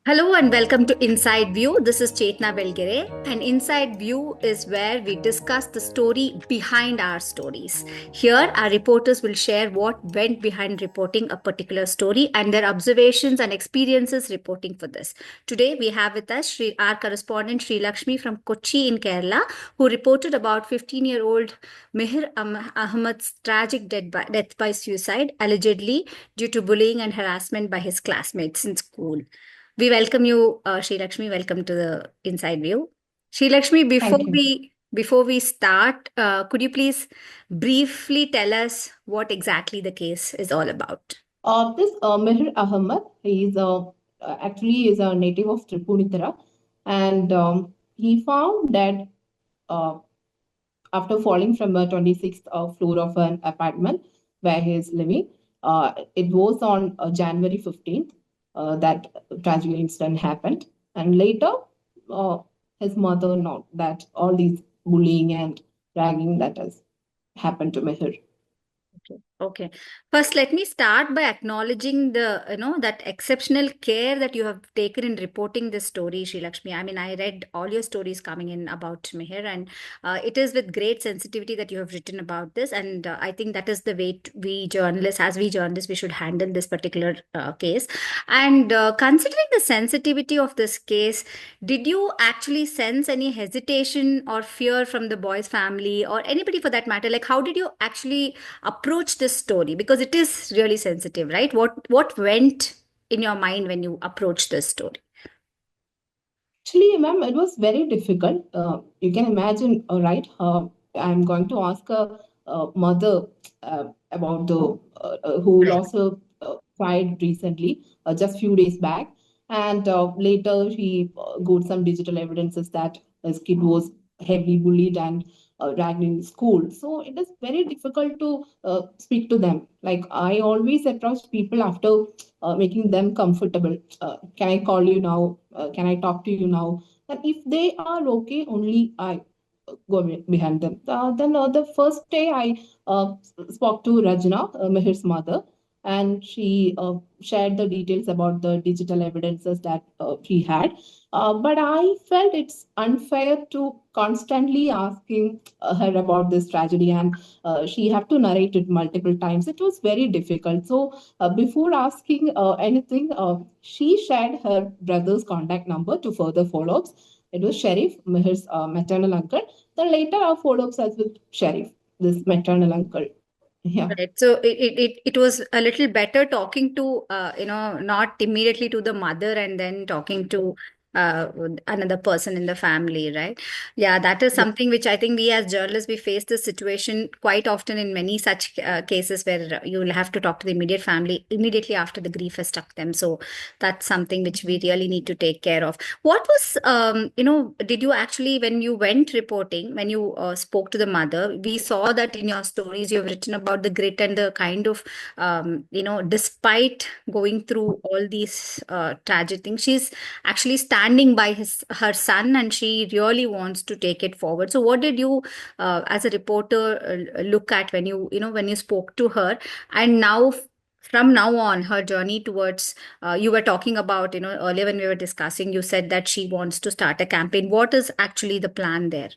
Hello and welcome to Inside View. This is Chetna Belgere, and Inside View is where we discuss the story behind our stories. Here, our reporters will share what went behind reporting a particular story and their observations and experiences reporting for this. Today, we have with us our correspondent Sri Lakshmi from Kochi in Kerala, who reported about 15-year-old Mihir Ahmed's tragic death by suicide, allegedly due to bullying and harassment by his classmates in school. We welcome you, Sri Lakshmi. Welcome to the Inside View. Sri Lakshmi, Thank you. before we start, could you please briefly tell us what exactly the case is all about? This Mihir Ahammed, he is actually is a native of Tripunithura, and he found that uh, after falling from the 26th floor of an apartment where he is living, it was on January 15th that tragic incident happened, and later uh, his mother known that all these bullying and ragging that has happened to Mihir. Okay. Okay. First, let me start by acknowledging that exceptional care that you have taken in reporting this story, Sri Lakshmi. I mean, I read all your stories coming in about Mihir, and it is with great sensitivity that you have written about this. And I think that is the way we journalists, we should handle this particular case. And considering the sensitivity of this case, did you actually sense any hesitation or fear from the boy's family or anybody for that matter? Like, how did you actually approach this story, because it is really sensitive, right? What went in your mind when you approached this story? Actually, ma'am, it was very difficult. You can imagine, right? I'm going to ask a mother about the who lost her child recently, just few days back, and later she got some digital evidences that his kid was heavily bullied and dragged in school. So it is very difficult to speak to them. Like I always approach people after making them comfortable. Can I call you now? Can I talk to you now? And if they are okay, only I behind them. Then the first day I spoke to Rajna, Mehir's mother, and she shared the details about the digital evidences that she had. But I felt it's unfair to constantly asking her about this tragedy, and she have to narrate it multiple times. It was very difficult. So before asking anything, she shared her brother's contact number to further follow-ups. It was Sheriff, Mehir's maternal uncle. Then later our follow-ups as with Sheriff, this maternal uncle. Yeah. Right. So it was a little better talking to not immediately to the mother and then talking to another person in the family, right? Yeah, that is Yeah. something which I think we as journalists, we face this situation quite often in many such cases where you will have to talk to the immediate family immediately after the grief has struck them. So that's something which we really need to take care of. What was, did you actually, when you went reporting, when you spoke to the mother, we saw that in your stories you've written about the grit and the kind of, despite going through all these tragic things, she's actually standing by her son and she really wants to take it forward. So, what did you, as a reporter, look at when when you spoke to her, and now? From now on, her journey towards you were talking about, earlier when we were discussing, you said that she wants to start a campaign. What is actually the plan there?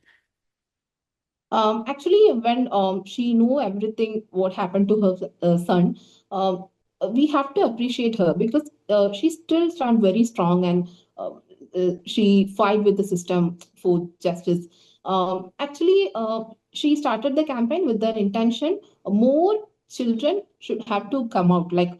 Actually, when she knew everything what happened to her son, we have to appreciate her because she still stand very strong and she fight with the system for justice. Actually, she started the campaign with the intention more children should have to come out. Like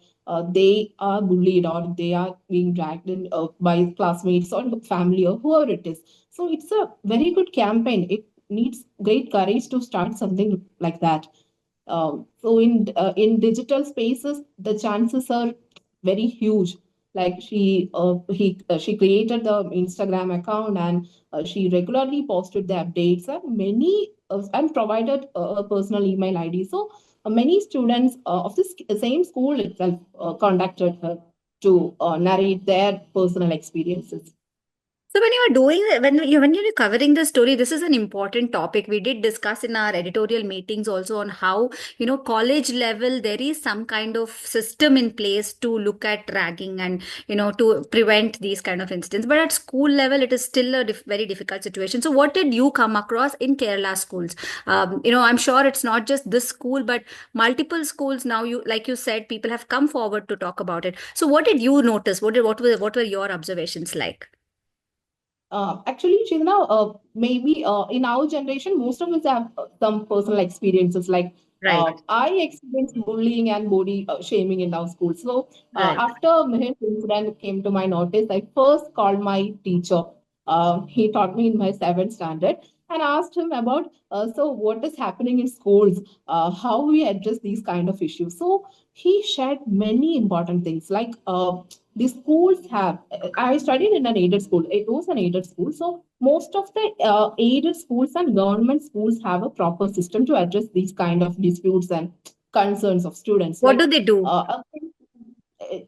they are bullied or they are being dragged in by classmates or family or whoever it is. So it's a very good campaign. It needs great courage to start something like that. So in digital spaces, the chances are very huge. Like she created the Instagram account and she regularly posted the updates and many and provided a personal email ID. So many students of this same school itself contacted her to narrate their personal experiences. So when you are doing when you're covering the story, this is an important topic. We did discuss in our editorial meetings also on how, college level there is some kind of system in place to look at ragging and, to prevent these kind of incidents. But at school level, it is still a very difficult situation. So what did you come across in Kerala schools? I'm sure it's not just this school, but multiple schools now. You, like you said, people have come forward to talk about it. So what did you notice? What were your observations like? Actually, Chidna, maybe in our generation, most of us have some personal experiences. Like Right, I experienced bullying and body shaming in our school. So right. after Mihir's incident came to my notice, I first called my teacher. He taught me in my seventh standard and asked him about so what is happening in schools, how we address these kind of issues. So he shared many important things like the schools have I studied in an aided school. It was an aided school. So most of the aided schools and government schools have a proper system to address these kind of disputes and concerns of students. What Like do they do?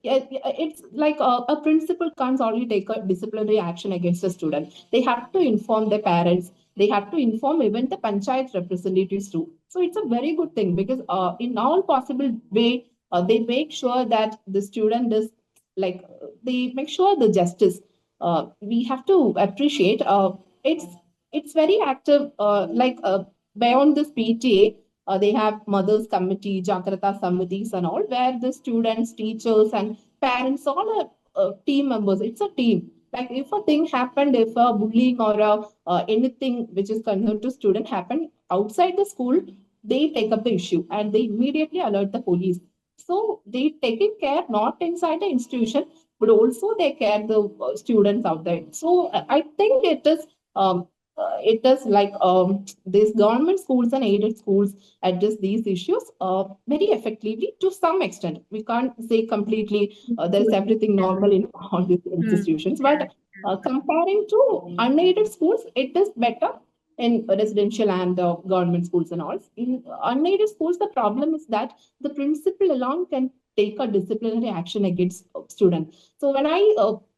it's like a principal can't only take a disciplinary action against a student. They have to inform their parents. They have to inform even the panchayat representatives too. So it's a very good thing because in all possible way, they make sure that the student is like they make sure the justice. We have to appreciate. It's very active. Beyond this PTA, they have mothers committee, Jakarta Samitis and all, where the students, teachers, and parents all are team members. It's a team. Like if a thing happened, if a bullying or anything which is concerned to student happened outside the school, they take up the issue and they immediately alert the police. So they taking care not inside the institution, but also they care the students out there. So I think it is like these government schools and aided schools address these issues very effectively to some extent. We can't say completely there is everything normal in all these Hmm. institutions, Yeah. but comparing to unaided schools, it is better in residential and government schools and all. In unaided schools, the problem is that the principal alone can take a disciplinary action against students. So when I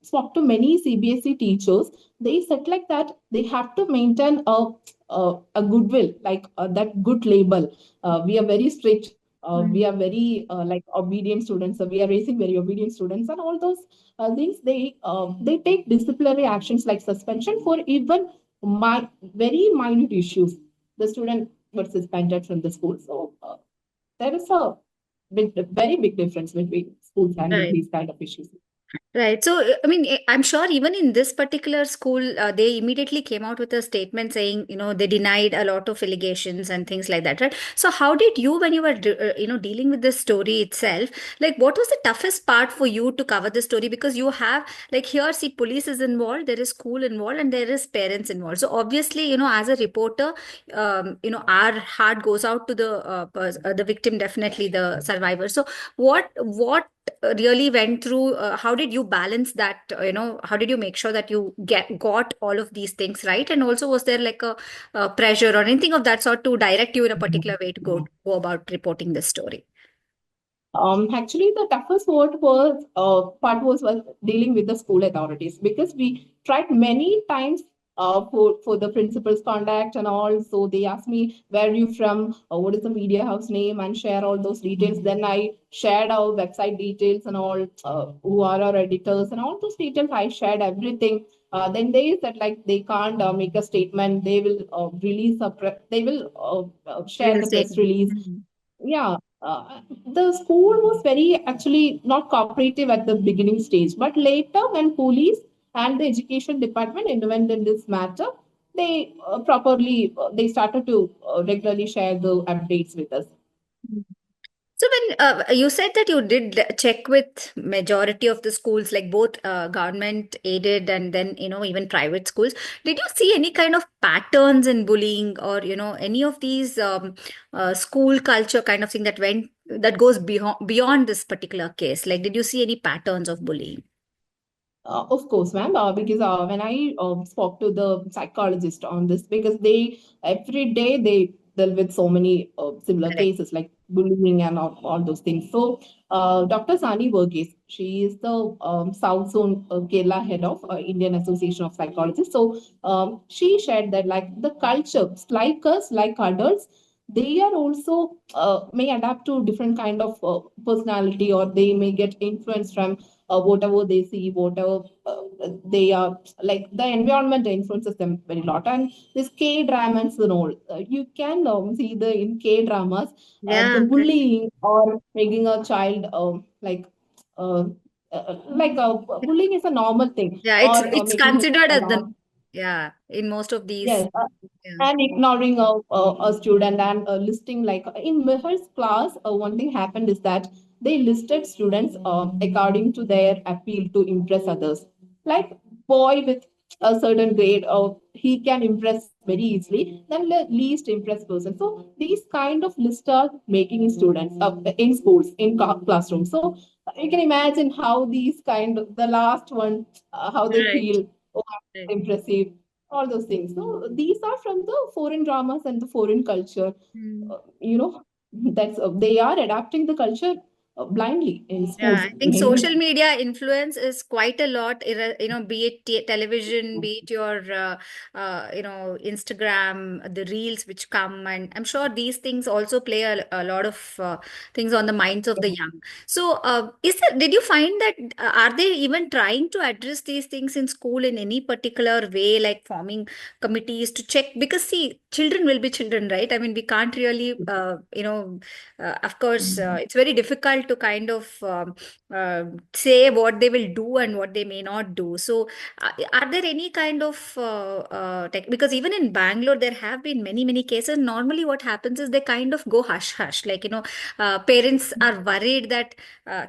spoke to many CBSE teachers, they said like that they have to maintain a goodwill, like that good label. We are very strict. We Hmm. are very like obedient students. So we are raising very obedient students, and all those things. They take disciplinary actions like suspension for even very minute issues. The student was suspended from the school. So there is a very big difference between schools handling Right. these kind of issues. Right. So, I mean, I'm sure even in this particular school, they immediately came out with a statement saying, they denied a lot of allegations and things like that, right? So, how did you, when you were, dealing with this story itself, like, what was the toughest part for you to cover the story? Because you have, like, here, see, police is involved, there is school involved, and there is parents involved. So, obviously, as a reporter, our heart goes out to the victim, definitely the survivor. So, what really went through, how did you balance that, how did you make sure that you got all of these things right, and also was there like a pressure or anything of that sort to direct you in a particular way to go about reporting this story? Actually, the toughest part was dealing with the school authorities because we tried many times for the principal's contact and all. So they asked me, where are you from? What is the media house name? And share all those details. Then I shared our website details and all, who are our editors and all those details. I shared everything. Then they said like they can't make a statement. They will release they will share Real the press statement. release. Mhm. Yeah, the school was very actually not cooperative at the beginning stage, but later when police and the education department intervened in this matter, they properly they started to regularly share the updates with us. So when you said that you did check with majority of the schools, like both government aided and then even private schools, did you see any kind of patterns in bullying or any of these school culture kind of thing that goes beyond this particular case? Like, did you see any patterns of bullying? Of course, ma'am, because when I spoke to the psychologist on this, because they every day they deal with so many similar Correct. cases. Like bullying and all those things. So, Dr. Sani Verghese, she is the South Zone Kerala head of Indian Association of Psychologists. So, she shared that like the culture, like us, like adults, they are also may adapt to different kind of personality, or they may get influenced from whatever they see, whatever they are like, the environment influences them very lot. And this K dramas and all, you can see the in K dramas, the Yeah, correct. bullying or making a child uh, bullying is a normal thing, Yeah, it's or it's making considered a as laugh. the yeah in most of these. Yes, Yeah. and ignoring a student and listing like in Mihir's class, one thing happened is that they listed students according to their appeal to impress others. Like boy with a certain grade, he can impress very easily than the least impressed person. So these kind of lists are making in students in schools, in classrooms. So you can imagine how these kind of the last one, how they Right. feel. Oh, Right. I'm impressive, all those things. So these are from the foreign dramas and the foreign culture. Hmm. You know, that's they are adapting the culture blindly in Yeah, schools I think mainly. social media influence is quite a lot, be it television, be it your, Instagram, the reels which come, and I'm sure these things also play a lot of things on the minds of the young. So, did you find that, are they even trying to address these things in school in any particular way, like forming committees to check? Because see, children will be children, right? I mean, we can't really, of course, it's very difficult to kind of say what they will do and what they may not do. So, are there any kind of because even in Bangalore, there have been many, many cases. Normally, what happens is they kind of go hush hush. Like, parents are worried that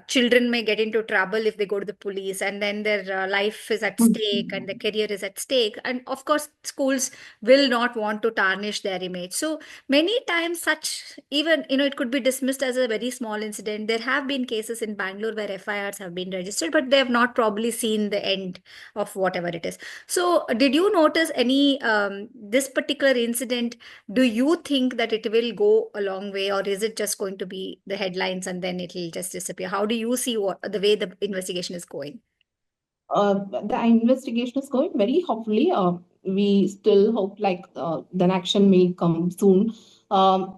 children may get into trouble if they go to the police, and then their life is at stake and their career is at stake. And of course, schools will not want to tarnish their image. So, many times, such even it could be dismissed as a very small incident. There have been cases in Bangalore where FIRs have been registered, but they have not probably seen the end of whatever it is. So, did you notice any this particular incident? Do you think that it will go a long way, or is it just going to be the headlines and then it will just disappear? How do you see the way the investigation is going? The investigation is going very hopefully. We still hope like the action may come soon. A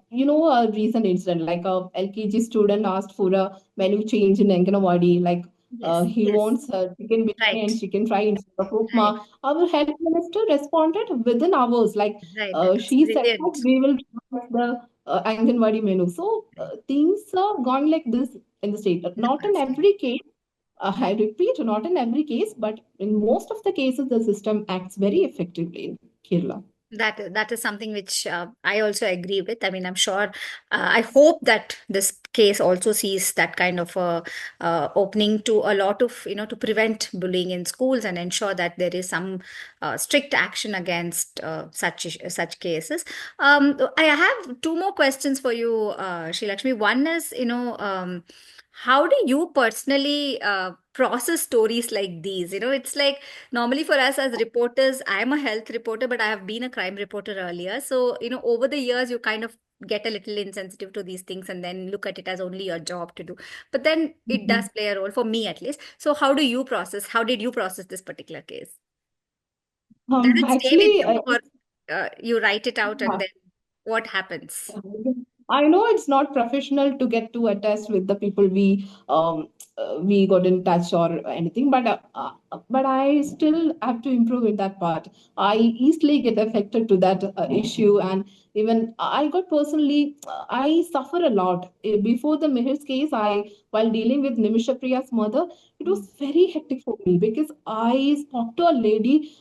recent incident like a LKG student asked for a menu change in Anganwadi, like Yes, he yes, wants chicken biryani and right, chicken fry instead of right, upma. Our health minister responded within hours. Like right. That's she said that brilliant. we will revise the Anganwadi menu. So things are going like this in the state. In the Not in past. every case, I repeat, not in every case, but in most of the cases, the system acts very effectively in Kerala. That is something which I also agree with. I mean, I'm sure. I hope that this case also sees that kind of opening to a lot of to prevent bullying in schools and ensure that there is some strict action against such cases. I have two more questions for you, Srilakshmi. One is, how do you personally process stories like these? It's like normally for us as reporters, I'm a health reporter, but I have been a crime reporter earlier. So, over the years, you kind of get a little insensitive to these things and then look at it as only your job to do. But then it does Mhm. play a role for me at least. So, how did you process this particular case? Does it stay with Actually, you, or you write it out and then what happens? I know it's not professional to get too attached with the people we got in touch or anything, but I still have to improve in that part. I easily get affected to that issue, and even I got personally, I suffer a lot. Before the Mihir's case, I while dealing with Nimisha Priya's mother, it was very hectic for me because I spoke to a lady,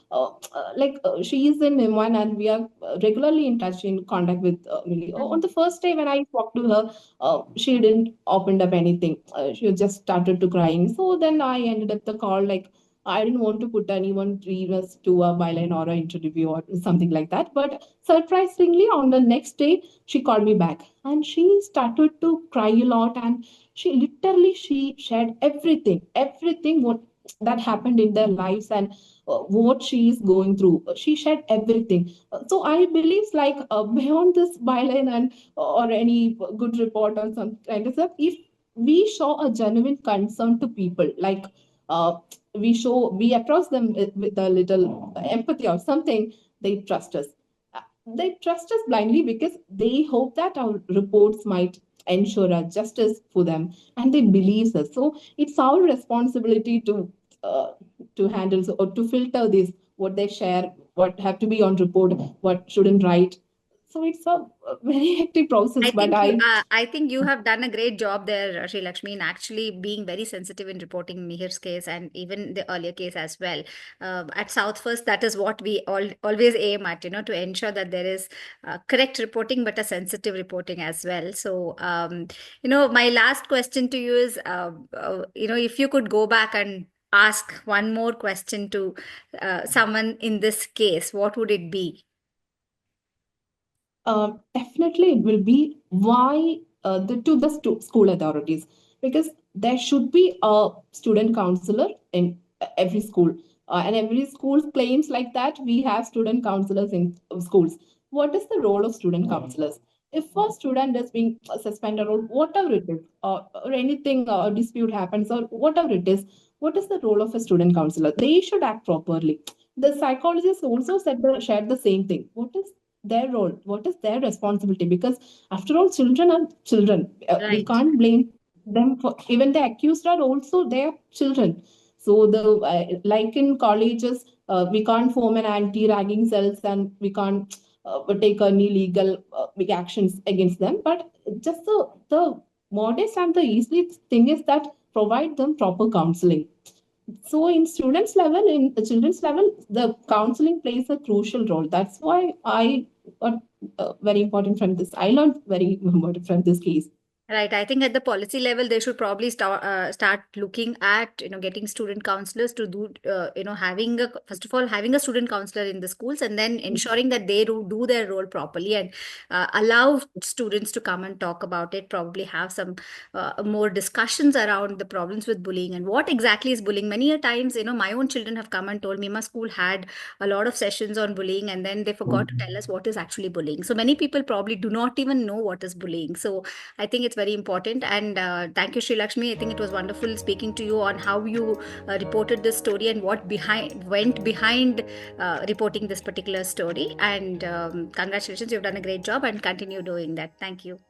she is in M1 and we are regularly in touch, in contact with Millie. On the first day when I spoke to her, she didn't open up anything. She just started to crying. So then I ended up the call like I didn't want to put anyone previous to a byline or an interview or something like that. But surprisingly, on the next day, she called me back and she started to cry a lot, and she literally she shared everything, everything what that happened in their lives, and what she is going through. She shared everything. So I believe, like, beyond this byline and or any good report or some kind of stuff, if we show a genuine concern to people, like, uh, we approach them with a little empathy or something, they trust us. They trust us blindly because they hope that our reports might ensure a justice for them, and they believe us. So it's our responsibility uh, to handle, or to filter this, what they share, what have to be on report, what shouldn't write. So it's a very hectic process, but I think you have done a great job there, Sri Lakshmi, in actually being very sensitive in reporting Mihir's case and even the earlier case as well. At South First, that is what we always aim at, to ensure that there is correct reporting, but a sensitive reporting as well. So, my last question to you is, if you could go back and ask one more question to someone in this case, what would it be? Definitely it will be why to the school authorities, because there should be a student counselor in every school, and every school claims like that we have student counselors in schools. What is the role of student counselors? If a student is being suspended or whatever it is, or anything, dispute happens or whatever it is, what is the role of a student counselor? They should act properly. The psychologists also shared the same thing. What is their role? What is their responsibility? Because after all, children are children. We Right. can't blame them for, even the accused are also their children. So the like in colleges, we can't form an anti-ragging cells, and we can't take any legal big actions against them. But just the modest and the easy thing is that provide them proper counseling. So in students level, in the children's level, the counseling plays a crucial role. That's why I got very important from this. I learned very important from this case. Right. I think at the policy level, they should probably start looking at getting student counselors to do having a first of all having a student counselor in the schools, and then ensuring that they do their role properly and allow students to come and talk about it. Probably have some more discussions around the problems with bullying and what exactly is bullying. Many a times, my own children have come and told me my school had a lot of sessions on bullying, and then they forgot to tell us what is actually bullying. So many people probably do not even know what is bullying. So I think it's very important. And thank you, Sri Lakshmi. I think it was wonderful speaking to you on how you reported this story and what went behind reporting this particular story. And congratulations, you've done a great job and continue doing that. Thank you.